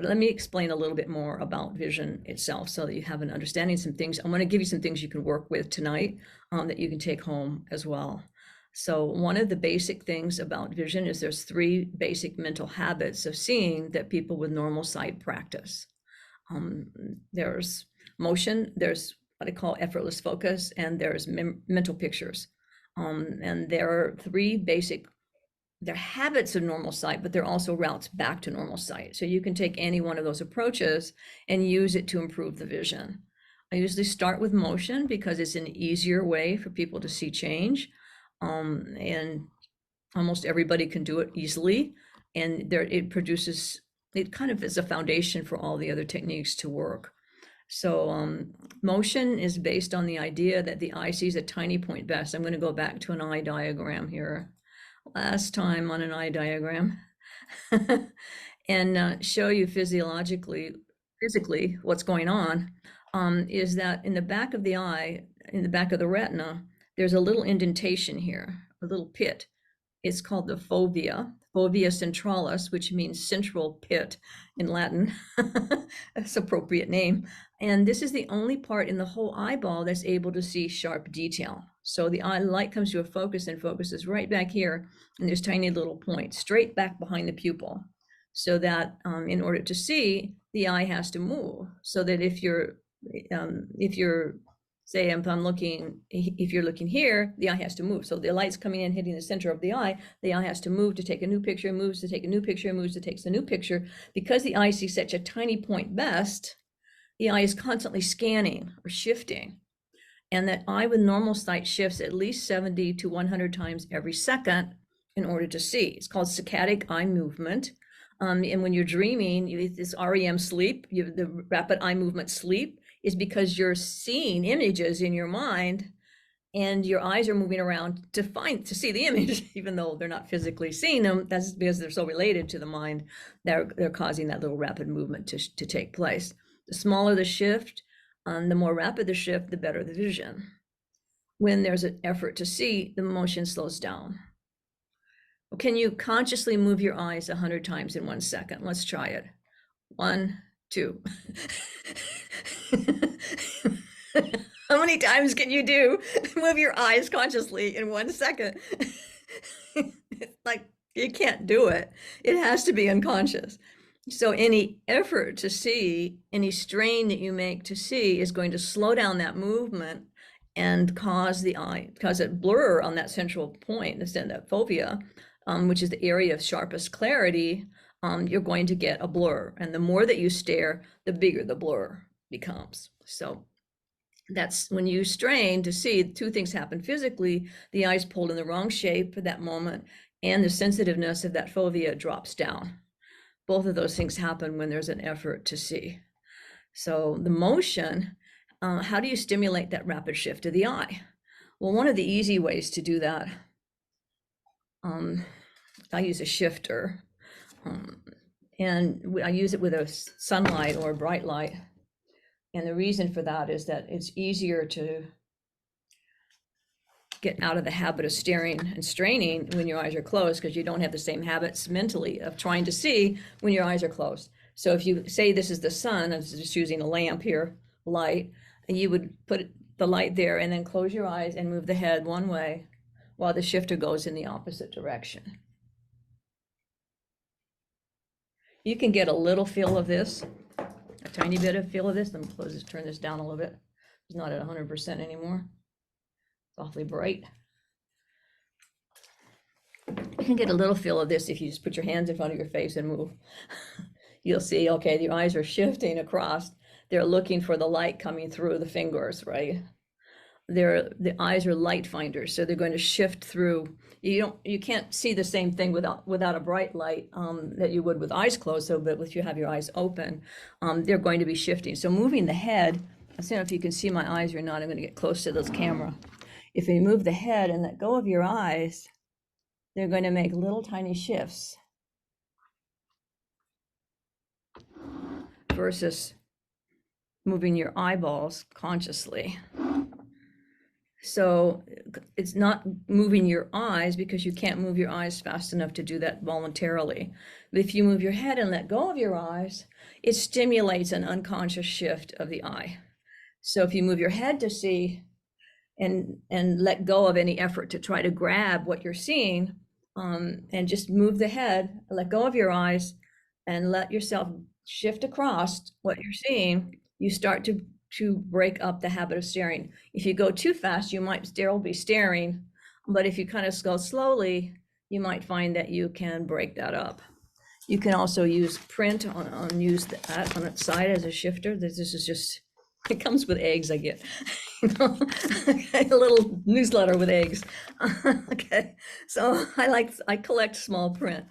But let me explain a little bit more about vision itself so that you have an understanding of some things. I'm going to give you some things you can work with tonight that you can take home as well. So one of the basic things about vision is there's 3 basic mental habits of seeing that people with normal sight practice. There's motion, there's what I call effortless focus, and there's mental pictures. And there are 3 basic, they're habits of normal sight, but they're also routes back to normal sight. So you can take any one of those approaches and use it to improve the vision. I usually start with motion because it's an easier way for people to see change. And almost everybody can do it easily. And it kind of is a foundation for all the other techniques to work. So motion is based on the idea that the eye sees a tiny point best. I'm going to go back to an eye diagram here. Last time on an eye diagram and show you physically what's going on, is that in the back of the eye, in the back of the retina, there's a little indentation here, a little pit. It's called the fovea centralis, which means central pit in Latin. That's an appropriate name. And this is the only part in the whole eyeball that's able to see sharp detail. So the eye light comes to a focus and focuses right back here, and there's tiny little points straight back behind the pupil. So that in order to see, the eye has to move. So that if you're say if you're looking here, the eye has to move. So the light's coming in, hitting the center of the eye has to move to take a new picture, moves to take a new picture, moves to take a new picture. Because the eye sees such a tiny point best, the eye is constantly scanning or shifting. And that eye with normal sight shifts at least 70 to 100 times every second in order to see. It's called saccadic eye movement. And when you're dreaming, this REM sleep, the rapid eye movement sleep, is because you're seeing images in your mind and your eyes are moving around to see the image, even though they're not physically seeing them. That's because they're so related to the mind. They're causing that little rapid movement to take place. The smaller the shift, the more rapid the shift, the better the vision. When there's an effort to see, the motion slows down. Can you consciously move your eyes 100 times in 1 second? Let's try it. 1, 2. How many times can you move your eyes consciously in 1 second? It's like you can't do it. It has to be unconscious. So any effort to see, any strain that you make to see is going to slow down that movement and cause it blur on that central point, that fovea, which is the area of sharpest clarity. You're going to get a blur. And the more that you stare, the bigger the blur becomes. So that's when you strain to see, 2 things happen physically. The eye's pulled in the wrong shape for that moment, and the sensitiveness of that fovea drops down. Both of those things happen when there's an effort to see. So the motion, how do you stimulate that rapid shift of the eye? Well, one of the easy ways to do that, I use a shifter, and I use it with a sunlight or a bright light. And the reason for that is that it's easier to get out of the habit of staring and straining when your eyes are closed, because you don't have the same habits mentally of trying to see when your eyes are closed. So if you say this is the sun, I'm just using a lamp here, light, and you would put the light there and then close your eyes and move the head one way while the shifter goes in the opposite direction. You can get a little feel of this, a tiny bit of feel of this. Let me turn this down a little bit. It's not at 100% anymore. It's awfully bright. You can get a little feel of this if you just put your hands in front of your face and move. You'll see, okay, the eyes are shifting across. They're looking for the light coming through the fingers, right? The eyes are light finders, so they're going to shift through. You can't see the same thing without a bright light that you would with eyes closed. So, but if you have your eyes open, they're going to be shifting. So moving the head, I don't know if you can see my eyes or not. I'm going to get close to this camera. If you move the head and let go of your eyes, they're going to make little tiny shifts versus moving your eyeballs consciously. So it's not moving your eyes because you can't move your eyes fast enough to do that voluntarily. But if you move your head and let go of your eyes, it stimulates an unconscious shift of the eye. So if you move your head to see and let go of any effort to try to grab what you're seeing, and just move the head, let go of your eyes, and let yourself shift across what you're seeing, you start to break up the habit of staring. If you go too fast, you might still be staring, but if you kind of go slowly, you might find that you can break that up. You can also use print use that on its side as a shifter. This is just, it comes with eggs, I get. A little newsletter with eggs. Okay, so I collect small print.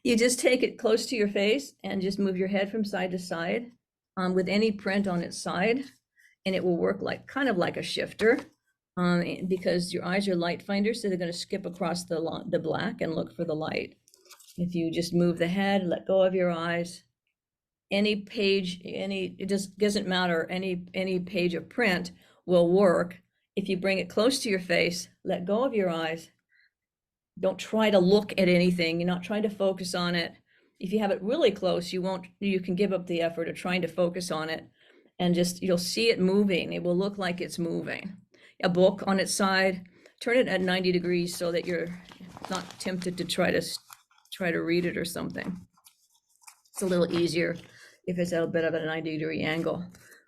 You just take it close to your face and just move your head from side to side with any print on its side, and it will work like kind of like a shifter, because your eyes are light finders, so they're going to skip across the black and look for the light. If you just move the head, let go of your eyes, any page, it just doesn't matter, any page of print will work. If you bring it close to your face, let go of your eyes, don't try to look at anything, you're not trying to focus on it. If you have it really close, you can give up the effort of trying to focus on it, and just, you'll see it moving. It will look like it's moving. A book on its side, turn it at 90 degrees so that you're not tempted to try to read it or something. It's a little easier if it's at a bit of a 90-degree angle.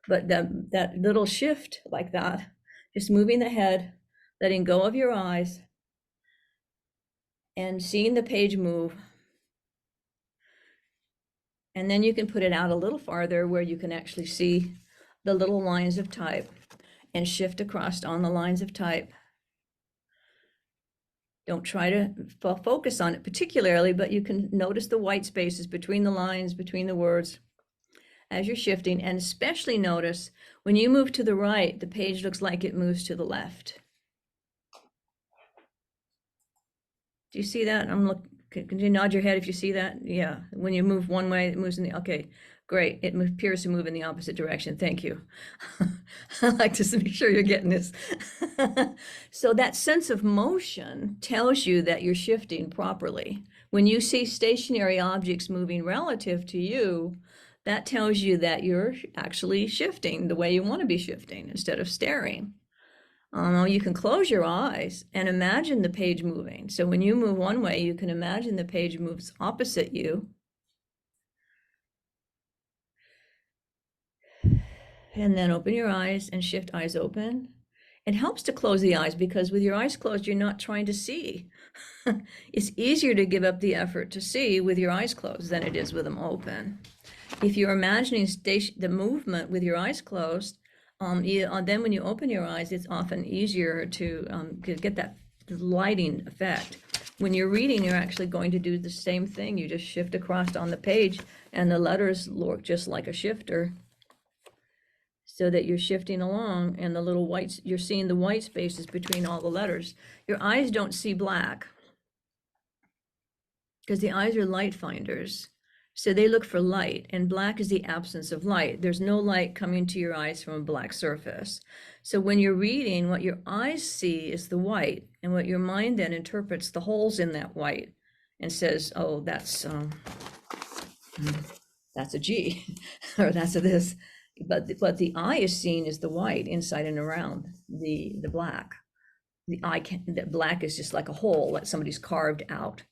But that little shift like that, just moving the head, letting go of your eyes, and seeing the page move. And then you can put it out a little farther where you can actually see the little lines of type and shift across on the lines of type. Don't try to focus on it particularly, but you can notice the white spaces between the lines, between the words as you're shifting. And especially notice when you move to the right, the page looks like it moves to the left. Do you see that? Can you nod your head if you see that? Yeah, when you move one way, it moves in the, okay, great. It appears to move in the opposite direction. Thank you. I like to make sure you're getting this. So that sense of motion tells you that you're shifting properly. When you see stationary objects moving relative to you, that tells you that you're actually shifting the way you want to be shifting instead of staring. You can close your eyes and imagine the page moving. So when you move one way, you can imagine the page moves opposite you. And then open your eyes and shift eyes open. It helps to close the eyes because with your eyes closed, you're not trying to see. It's easier to give up the effort to see with your eyes closed than it is with them open. If you're imagining the movement with your eyes closed, then when you open your eyes, it's often easier to get that lighting effect. When you're reading, you're actually going to do the same thing. You just shift across on the page and the letters look just like a shifter, so that you're shifting along, and the little whites, you're seeing the white spaces between all the letters. Your eyes don't see black because the eyes are light finders. So they look for light, and black is the absence of light. There's no light coming to your eyes from a black surface. So when you're reading, what your eyes see is the white, and what your mind then interprets the holes in that white and says, oh, that's a G, or that's a this. But what the eye is seeing is the white inside and around the black. The black is just like a hole that somebody's carved out,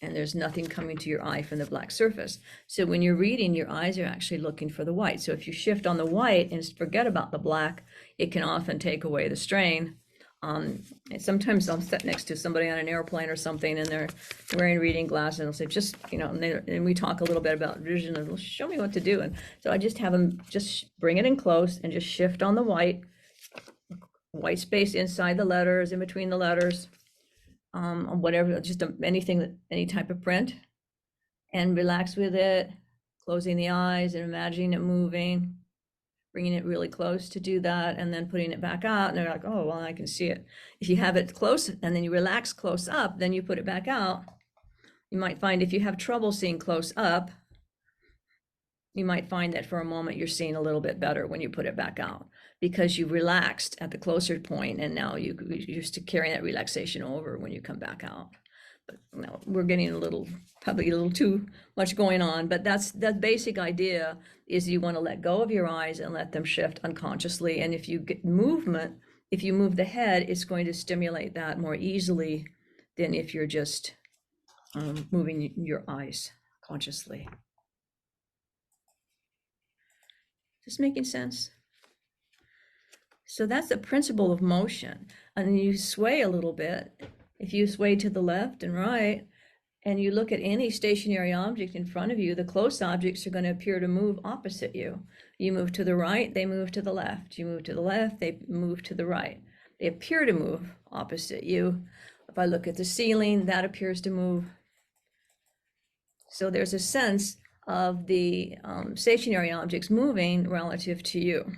and there's nothing coming to your eye from the black surface. So when you're reading, your eyes are actually looking for the white. So if you shift on the white and forget about the black, it can often take away the strain. And sometimes I'll sit next to somebody on an airplane or something, and they're wearing reading glasses, and I'll say, just, and we talk a little bit about vision, and they'll show me what to do. And so I just have them just bring it in close and just shift on the white space inside the letters, in between the letters, whatever, just anything, any type of print, and relax with it, closing the eyes and imagining it moving, bringing it really close to do that, and then putting it back out, and they're like, oh, well, I can see it. If you have it close and then you relax close up, then you put it back out. You might find if you have trouble seeing close up, you might find that for a moment you're seeing a little bit better when you put it back out because you relaxed at the closer point, and now you're used to carrying that relaxation over when you come back out. But no, we're getting probably a little too much going on, but that's the basic idea is you want to let go of your eyes and let them shift unconsciously. And if you get movement, if you move the head, it's going to stimulate that more easily than if you're just moving your eyes consciously. Just making sense? So that's the principle of motion. And you sway a little bit. If you sway to the left and right, and you look at any stationary object in front of you, the close objects are going to appear to move opposite you. You move to the right, they move to the left. You move to the left, they move to the right. They appear to move opposite you. If I look at the ceiling, that appears to move. So there's a sense of the stationary objects moving relative to you.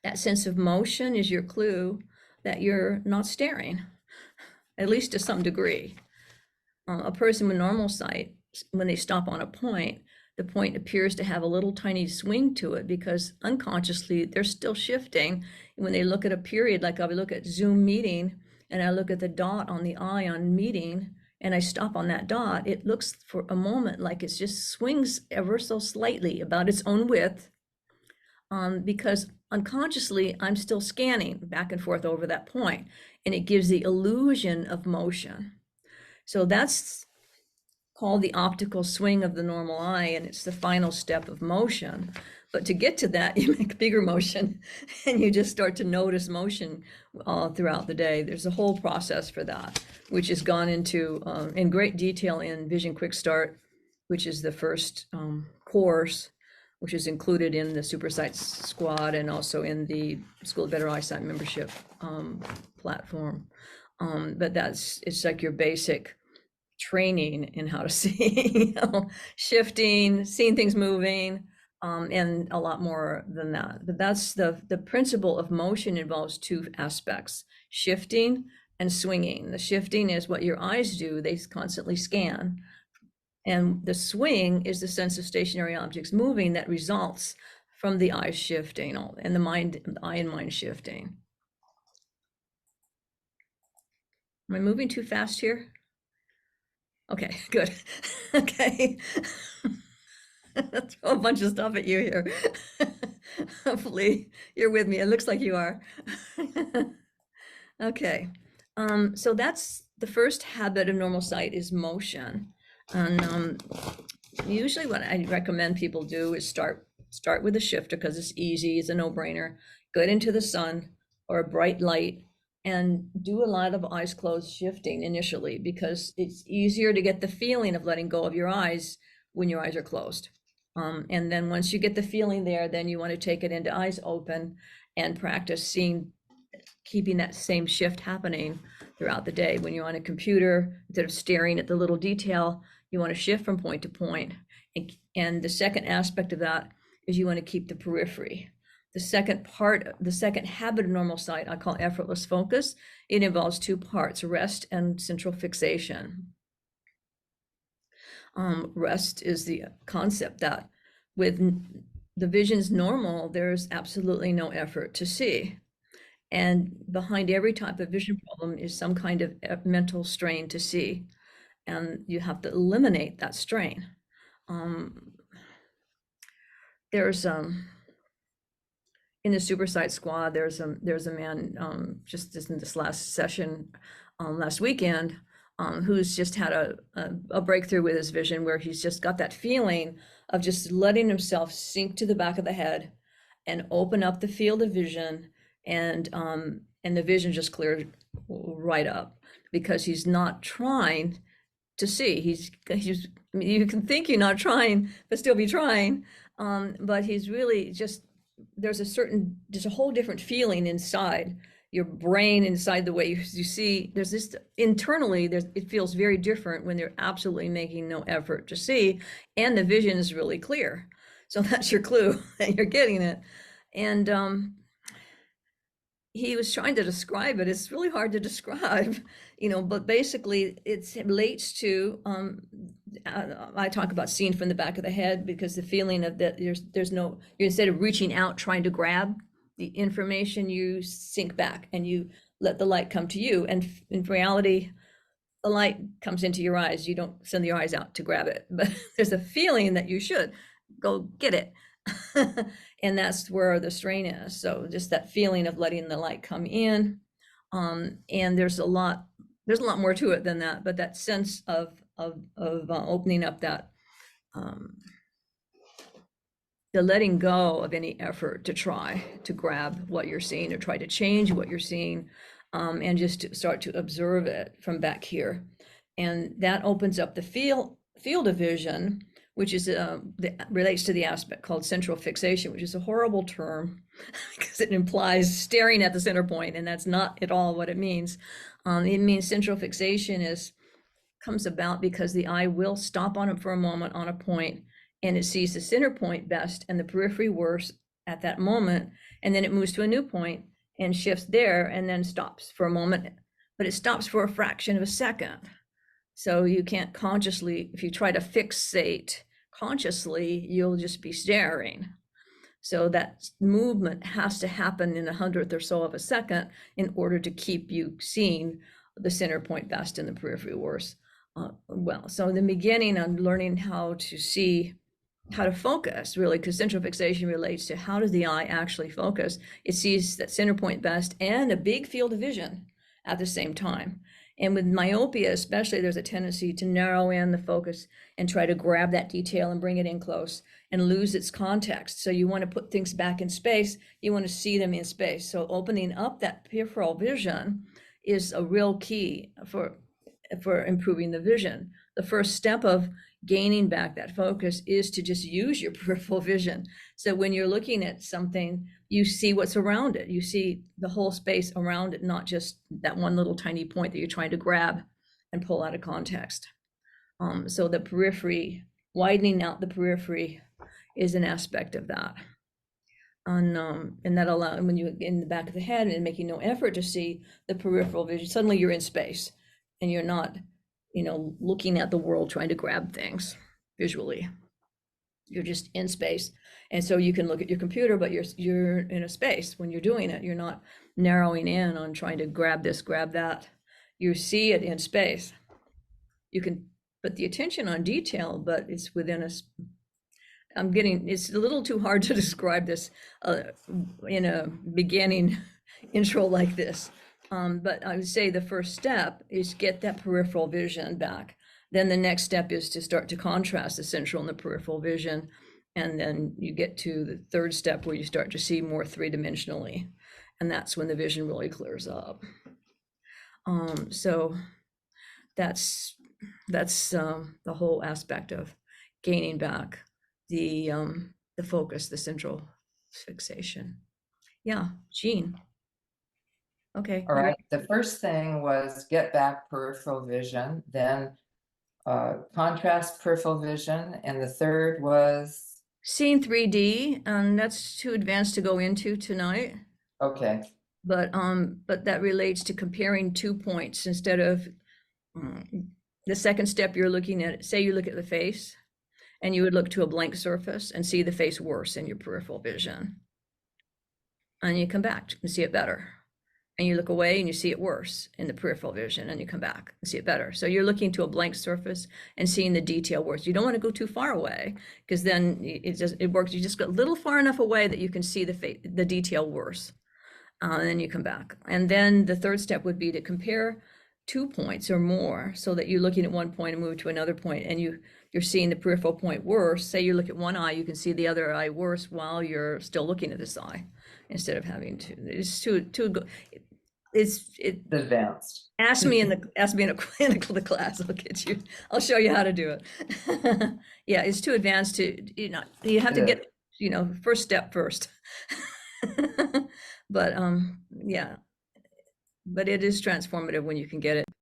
That sense of motion is your clue that you're not staring, at least to some degree. A person with normal sight, when they stop on a point, the point appears to have a little tiny swing to it because unconsciously they're still shifting. When they look at a period, like I would look at Zoom meeting and I look at the dot on the eye on meeting and I stop on that dot, it looks for a moment like it just swings ever so slightly about its own width, because unconsciously I'm still scanning back and forth over that point, and it gives the illusion of motion. So that's called the optical swing of the normal eye, and it's the final step of motion. But to get to that, you make bigger motion and you just start to notice motion throughout the day. There's a whole process for that, which is gone into in great detail in Vision Quick Start, which is the first course, which is included in the Super Sight Squad and also in the School of Better Eyesight membership platform. But it's like your basic training in how to see, shifting, seeing things moving, and a lot more than that. But that's the principle of motion involves two aspects: shifting and swinging. The shifting is what your eyes do; they constantly scan, and the swing is the sense of stationary objects moving that results from the eyes shifting and the eye and mind shifting. Am I moving too fast here? Okay, good. Okay. Throw a bunch of stuff at you here. Hopefully you're with me. It looks like you are. Okay. So that's the first habit of normal sight is motion. And usually what I recommend people do is start with a shifter because it's easy, it's a no-brainer. Get into the sun or a bright light and do a lot of eyes closed shifting initially because it's easier to get the feeling of letting go of your eyes when your eyes are closed. And then once you get the feeling there, then you want to take it into eyes open and practice keeping that same shift happening throughout the day. When you're on a computer, instead of staring at the little detail, you want to shift from point to point. And the second aspect of that is you want to keep the periphery. The second habit of normal sight, I call effortless focus. It involves two parts: rest and central fixation. Rest is the concept that with the vision's normal, there's absolutely no effort to see. And behind every type of vision problem is some kind of mental strain to see. And you have to eliminate that strain. There's in the Super Sight Squad, there's a man just in this last session last weekend who's just had a breakthrough with his vision, where he's just got that feeling of just letting himself sink to the back of the head and open up the field of vision, and the vision just cleared right up because he's not trying to see. You can think you're not trying but still be trying, but he's really just, there's a whole different feeling inside your brain, inside the way you see. There's this internally, it feels very different when they're absolutely making no effort to see, and the vision is really clear. So that's your clue that you're getting it. And he was trying to describe it. It's really hard to describe, but basically it relates to, I talk about seeing from the back of the head, because the feeling of that there's no, instead of reaching out trying to grab the information, you sink back and you let the light come to you. And in reality, the light comes into your eyes. You don't send your eyes out to grab it, but there's a feeling that you should go get it. And that's where the strain is. So just that feeling of letting the light come in. And there's a lot more to it than that, but that sense of opening up that, the letting go of any effort to try to grab what you're seeing or try to change what you're seeing, and just to start to observe it from back here. And that opens up the field of vision, which is relates to the aspect called central fixation, which is a horrible term because it implies staring at the center point, and that's not at all what it means. It means central fixation comes about because the eye will stop on it for a moment on a point, and it sees the center point best and the periphery worse at that moment, and then it moves to a new point and shifts there and then stops for a moment, but it stops for a fraction of a second. So you can't consciously, if you try to fixate consciously, you'll just be staring. So that movement has to happen in 100th or so of a second in order to keep you seeing the center point best and the periphery worse. Well, so in the beginning, I'm learning how to focus, really, because central fixation relates to how does the eye actually focus. It sees that center point best and a big field of vision at the same time. And with myopia especially, there's a tendency to narrow in the focus and try to grab that detail and bring it in close and lose its context. So you want to put things back in space, you want to see them in space. So opening up that peripheral vision is a real key for improving the vision. The first step of gaining back that focus is to just use your peripheral vision. So when you're looking at something, you see what's around it. You see the whole space around it, not just that one little tiny point that you're trying to grab and pull out of context. So the periphery, widening out the periphery is an aspect of that. And that allows, when you in the back of the head and making no effort to see the peripheral vision, suddenly you're in space and you're not, looking at the world trying to grab things visually. You're just in space. And so you can look at your computer, but you're in a space when you're doing it. You're not narrowing in on trying to grab this, grab that. You see it in space. You can put the attention on detail, but it's within it's a little too hard to describe this in a beginning intro like this. But I would say the first step is get that peripheral vision back. Then the next step is to start to contrast the central and the peripheral vision. And then you get to the third step where you start to see more three-dimensionally. And that's when the vision really clears up. So that's the whole aspect of gaining back the focus, the central fixation. Yeah, Jean. Okay. All right. The first thing was get back peripheral vision, then contrast peripheral vision, and the third was seeing 3D, and that's too advanced to go into tonight. Okay. But that relates to comparing 2 points instead of the second step. You're looking at, say you look at the face, and you would look to a blank surface and see the face worse in your peripheral vision, and you come back and see it better. And you look away and you see it worse in the peripheral vision, and you come back and see it better. So you're looking to a blank surface and seeing the detail worse. You don't want to go too far away, because then it works. You just go a little far enough away that you can see the detail worse. And then you come back. And then the third step would be to compare 2 points or more, so that you're looking at one point and move to another point, and you're seeing the peripheral point worse. Say you look at one eye, you can see the other eye worse while you're still looking at this eye, instead of having to. It's advanced. Ask me in a clinical class. I'll show you how to do it. Yeah, it's too advanced to, you have to get, first step first. But yeah, but it is transformative when you can get it.